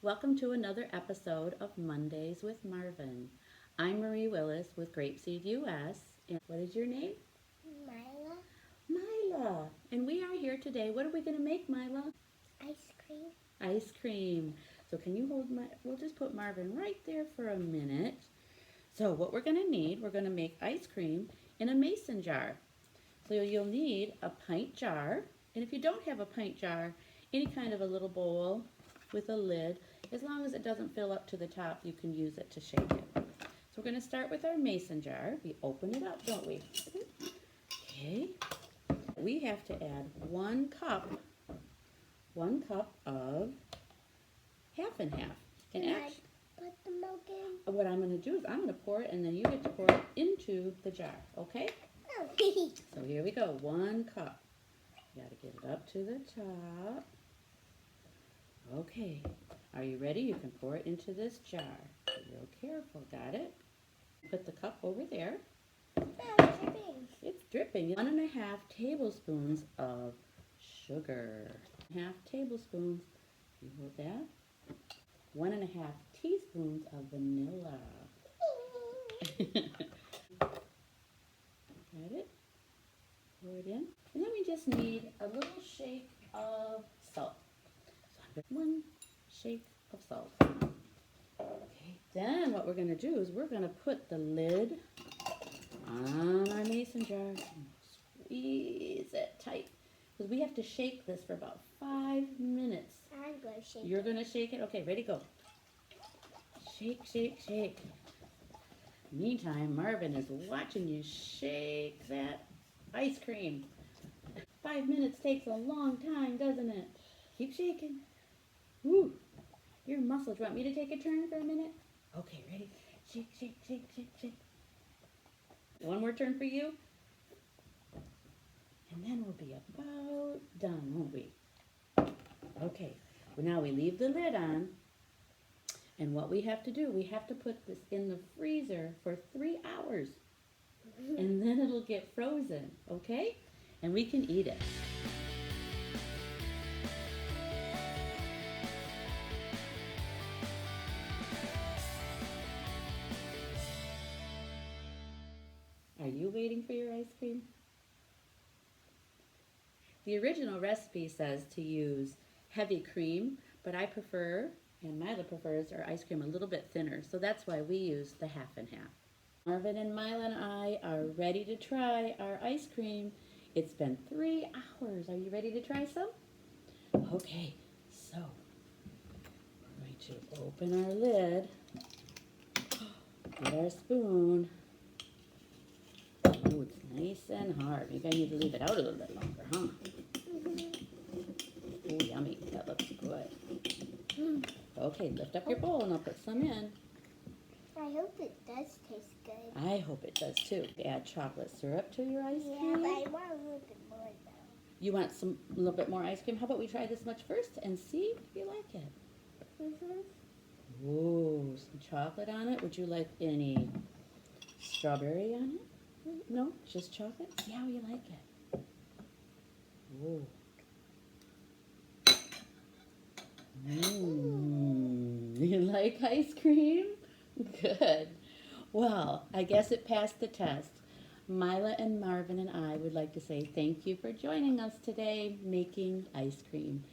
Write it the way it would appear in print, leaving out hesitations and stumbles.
Welcome to another episode of Mondays with Marvin. I'm Marie Willis with Grapeseed US. And what is your name? Myla. Myla. And we are here today. What are we going to make, Myla? Ice cream. Ice cream. So can you hold we'll just put Marvin right there for a minute. So what we're going to need, we're going to make ice cream in a mason jar. So you'll need a pint jar. And if you don't have a pint jar, any kind of a little bowl with a lid, as long as it doesn't fill up to the top, you can use it to shake it. So we're going to start with our mason jar. We open it up, don't we? Okay. We have to add 1 cup of half and half. And Can I put the milk in? what I'm going to do is I'm going to pour it, and then you get to pour it into the jar, okay? Oh. So here we go, 1 cup. You got to get it up to the top. Okay, are you ready? You can pour it into this jar. Be real careful, got it? Put the cup over there. Oh, it's dripping. It's dripping. 1.5 tablespoons of sugar. 1/2 tablespoons, you hold that. 1.5 teaspoons of vanilla. Got it? Pour it in. And then we just need a little shake of salt. So 1 shake of salt. Okay, then what we're going to do is we're going to put the lid on our mason jar and squeeze it tight. Because we have to shake this for about 5 minutes. I'm going to shake You're going to shake it? Okay, ready, go. Shake, shake, shake. Meantime, Marvin is watching you shake that ice cream. 5 minutes takes a long time, doesn't it? Keep shaking. Woo! Your muscles. You want me to take a turn for a minute? Okay, ready? Shake, shake, shake, shake, shake. One more turn for you. And then we'll be about done, won't we? Okay, well, now we leave the lid on. And what we have to do, we have to put this in the freezer for 3 hours. And then it'll get frozen, okay? And we can eat it. Are you waiting for your ice cream? The original recipe says to use heavy cream, but I prefer, and Myla prefers, our ice cream a little bit thinner. So that's why we use the half and half. Marvin and Myla and I are ready to try our ice cream. It's been 3 hours. Are you ready to try some? Okay, so we're going to open our lid, get our spoon. Oh, it's nice and hard. Maybe I need to leave it out a little bit longer, huh? Oh, yummy. That looks good. Okay, lift up your bowl and I'll put some in. I hope it does taste good. I hope it does too. Add chocolate syrup to your ice Yeah, cream. but I want a little bit more though. You want a little bit more ice cream? How about we try this much first and see if you like it? Ooh, some chocolate on it. Would you like any strawberry on it? No, just chocolate? See how you like it. Ooh. You like ice cream? Good. Well, I guess it passed the test. Myla and Marvin and I would like to say thank you for joining us today making ice cream.